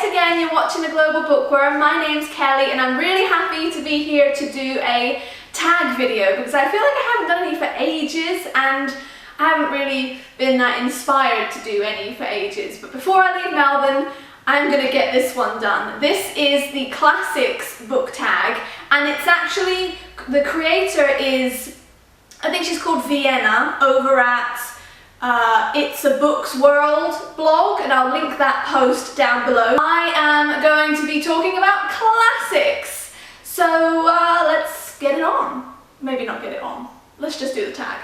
yet again you're watching a Global Bookworm. My name's Kelly and I'm really happy to be here to do a tag video because I feel like I haven't done any for ages and I haven't really been that inspired to do any for ages. But before I leave Melbourne, I'm going to get this one done. This is the Classics book tag and it's actually, the creator is, I think she's called Vienna, over at It's a Books World blog, and I'll link that post down below. I am going to be talking about classics, so let's get it on. Maybe not get it on. Let's just do the tag.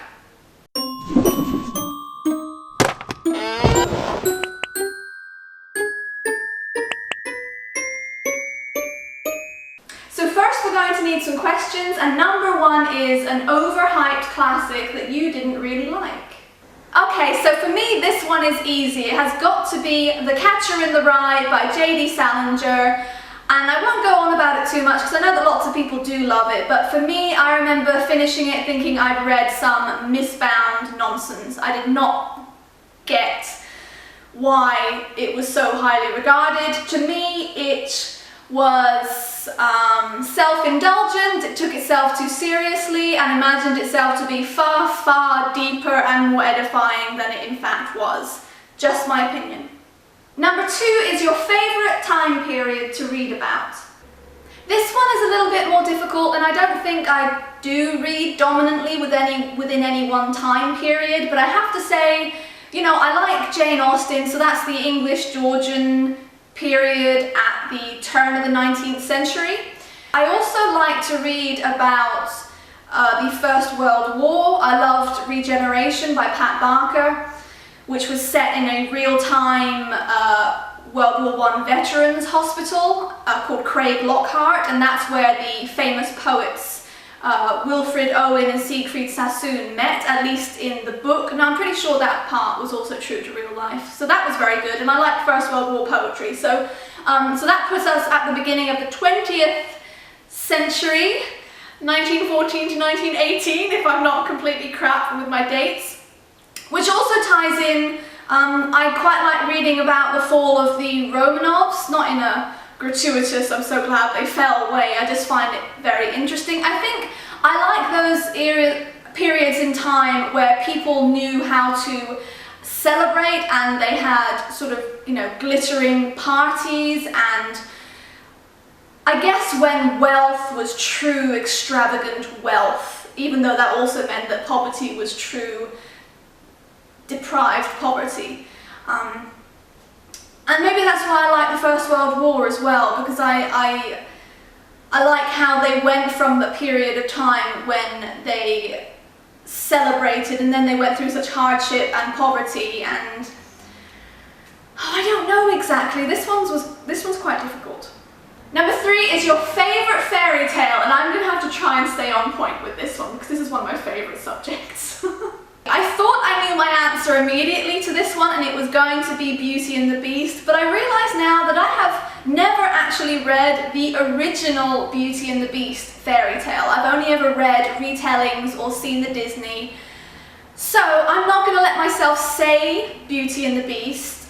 So first we're going to need some questions, and number one is an overhyped classic that you didn't really like. Okay, so for me this one is easy. It has got to be The Catcher in the Rye by J.D. Salinger, and I won't go on about it too much because I know that lots of people do love it, but for me I remember finishing it thinking I'd read some misbound nonsense. I did not get why it was so highly regarded. To me it was self-indulgent, it took itself too seriously and imagined itself to be far, far deeper and more edifying than it in fact was. Just my opinion. Number two is your favourite time period to read about. This one is a little bit more difficult and I don't think I do read dominantly within any one time period, but I have to say, you know, I like Jane Austen, so that's the English Georgian period at the turn of the 19th century. I also like to read about the First World War. I loved Regeneration by Pat Barker, which was set in a real-time World War I veterans hospital called Craig Lockhart, and that's where the famous poets Wilfred Owen and Siegfried Sassoon met, at least in the book. And I'm pretty sure that part was also true to real life. So that was very good, and I like First World War poetry. So, so that puts us at the beginning of the 20th century, 1914 to 1918, if I'm not completely crap with my dates. Which also ties in, I quite like reading about the fall of the Romanovs, not in a gratuitous, I'm so glad they fell way. I just find it very interesting. I think I like those periods in time where people knew how to celebrate and they had sort of, you know, glittering parties, and I guess when wealth was true extravagant wealth, even though that also meant that poverty was true deprived poverty. And maybe that's why I like the First World War as well, because I like how they went from the period of time when they celebrated and then they went through such hardship and poverty, and I don't know exactly. This one's quite difficult. Number three is your favourite fairy tale, and I'm going to have to try and stay on point with this one because this is one of my favourite subjects. I thought I knew my answer immediately to this one, and it was going to be Beauty and the Beast, but I realise now that I have never actually read the original Beauty and the Beast fairy tale. I've only ever read retellings or seen the Disney, so I'm not going to let myself say Beauty and the Beast,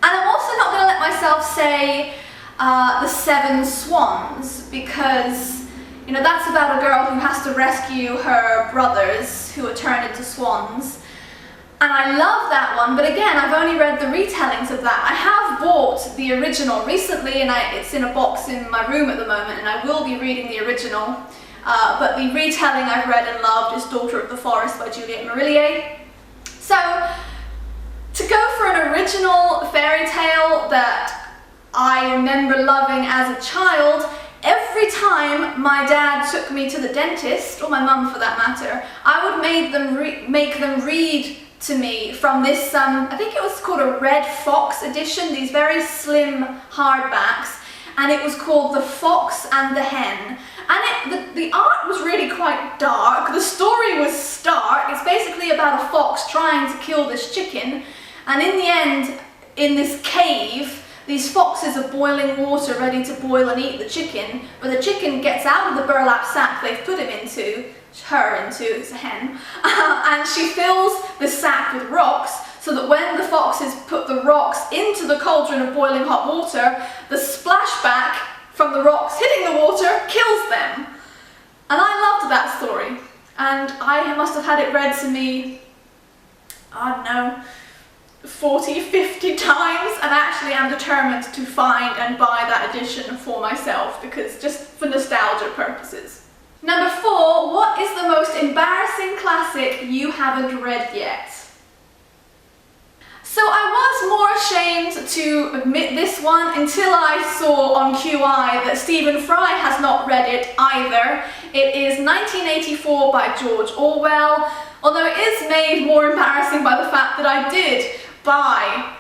and I'm also not going to let myself say The Seven Swans, because, you know, that's about a girl who has to rescue her brothers who are turned into swans. And I love that one, but again, I've only read the retellings of that. I have bought the original recently, and it's in a box in my room at the moment, and I will be reading the original. But the retelling I've read and loved is Daughter of the Forest by Juliette Marillier. So, to go for an original fairy tale that I remember loving as a child, every time my dad took me to the dentist, or my mum for that matter, I would make them read to me from this, I think it was called a Red Fox edition, these very slim hardbacks, and it was called The Fox and the Hen. And the art was really quite dark, the story was stark. It's basically about a fox trying to kill this chicken, and in the end, in this cave, these foxes are boiling water ready to boil and eat the chicken, but the chicken gets out of the burlap sack they've put him into, it's a hen, and she fills the sack with rocks so that when the foxes put the rocks into the cauldron of boiling hot water, the splashback from the rocks hitting the water kills them. And I loved that story, and I must have had it read to me, I don't know, 40, 50 times, and actually I'm determined to find and buy that edition for myself, because just for nostalgia purposes. Number 4, what is the most embarrassing classic you haven't read yet? So I was more ashamed to admit this one until I saw on QI that Stephen Fry has not read it either. It is 1984 by George Orwell, although it is made more embarrassing by the fact that I did buy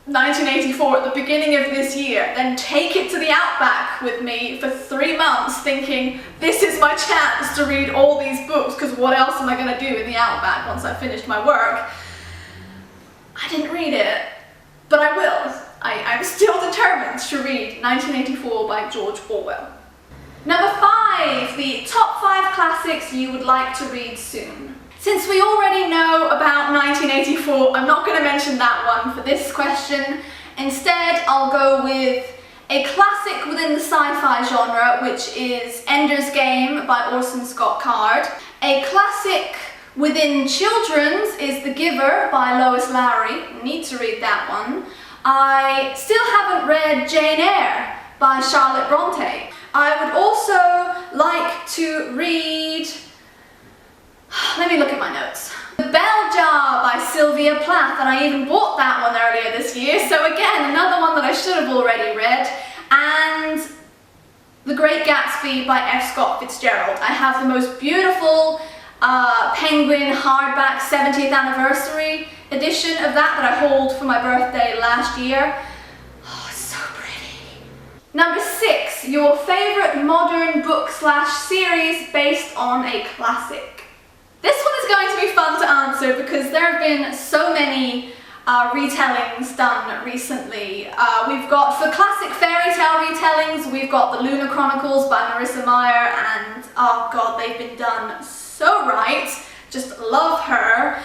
1984 at the beginning of this year, then take it to the Outback with me for 3 months thinking, this is my chance to read all these books, because what else am I going to do in the Outback once I've finished my work? I didn't read it, but I will. I'm still determined to read 1984 by George Orwell. Number 5, the top 5 classics you would like to read soon. Since we already know about 1984, I'm not going to mention that one for this question. Instead, I'll go with a classic within the sci-fi genre, which is Ender's Game by Orson Scott Card. A classic within children's is The Giver by Lois Lowry. Need to read that one. I still haven't read Jane Eyre by Charlotte Bronte. I would also like to read, let me look at my notes. The Bell Jar by Sylvia Plath, and I even bought that one earlier this year, so again, another one that I should have already read. And The Great Gatsby by F. Scott Fitzgerald. I have the most beautiful Penguin hardback 70th anniversary edition of that I hold for my birthday last year. Oh, it's so pretty. Number 6, your favourite modern book/series based on a classic. This one is going to be fun to answer because there have been so many retellings done recently. We've got, for classic fairy tale retellings, we've got the Lunar Chronicles by Marissa Meyer, and oh god, they've been done so right. Just love her.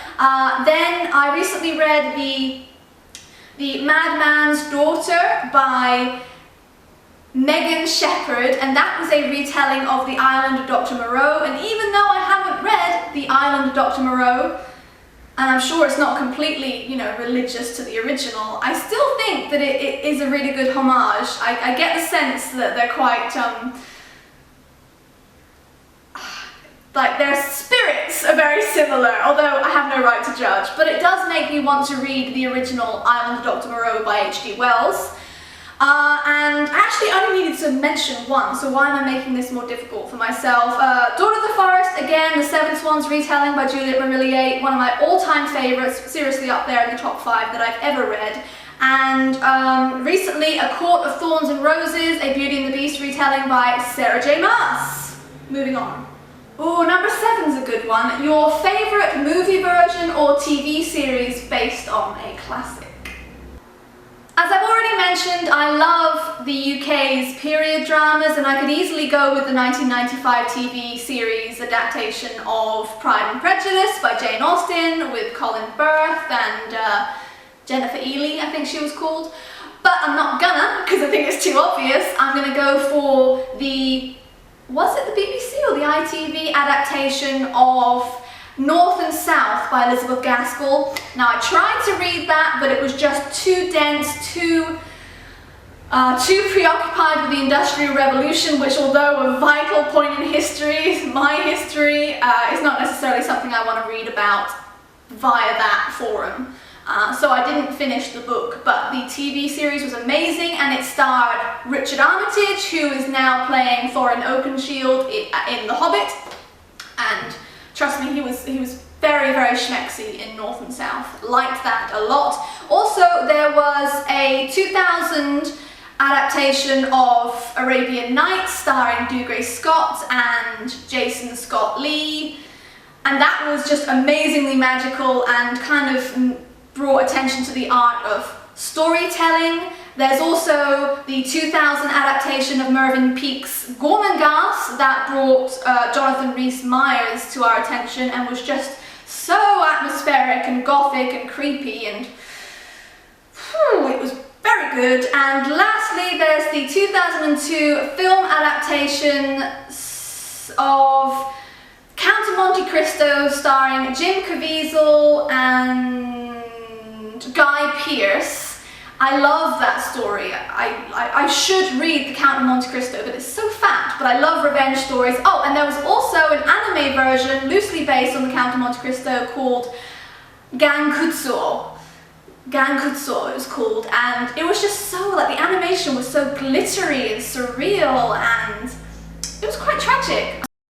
Then I recently read the Madman's Daughter by Megan Shepherd, and that was a retelling of The Island of Dr. Moreau, and even though I haven't read The Island of Dr. Moreau, and I'm sure it's not completely, you know, religious to the original, I still think that it is a really good homage. I get the sense that they're quite, like their spirits are very similar, although I have no right to judge, but it does make me want to read the original Island of Dr. Moreau by H.G. Wells. And actually I only needed to mention one, so why am I making this more difficult for myself? Daughter of the Forest, again, the Seven Swans retelling by Juliet Marillier, one of my all-time favourites, seriously up there in the top 5 that I've ever read. And recently, A Court of Thorns and Roses, a Beauty and the Beast retelling by Sarah J. Maas. Moving on. Oh, number 7's a good one. Your favourite movie version or TV series based on a classic? As I've already mentioned, I love the UK's period dramas, and I could easily go with the 1995 TV series adaptation of Pride and Prejudice by Jane Austen with Colin Firth and Jennifer Ely, I think she was called. But I'm not gonna, because I think it's too obvious. I'm gonna go for the, was it the BBC or the ITV adaptation of North and South by Elizabeth Gaskell. Now I tried to read that, but it was just too dense, too preoccupied with the Industrial Revolution, which, although a vital point in history, my history, is not necessarily something I want to read about via that forum. So I didn't finish the book, but the TV series was amazing, and it starred Richard Armitage, who is now playing Thorin Oakenshield in The Hobbit, and trust me, he was very, very schmexy in North and South. Liked that a lot. Also, there was a 2000 adaptation of Arabian Nights starring Dougray Scott and Jason Scott Lee, and that was just amazingly magical and kind of brought attention to the art of storytelling. There's also the 2000 adaptation of Mervyn Peake's Gormenghast that brought Jonathan Rhys-Meyers to our attention and was just so atmospheric and gothic and creepy, and it was very good. And lastly, there's the 2002 film adaptation of Count of Monte Cristo, starring Jim Caviezel and Guy Pearce. I love that story. I should read The Count of Monte Cristo, but it's so fat, but I love revenge stories. Oh, and there was also an anime version loosely based on The Count of Monte Cristo called Gankutsuo. Gankutsuo it was called, and it was just so, like, the animation was so glittery and surreal, and it was quite tragic.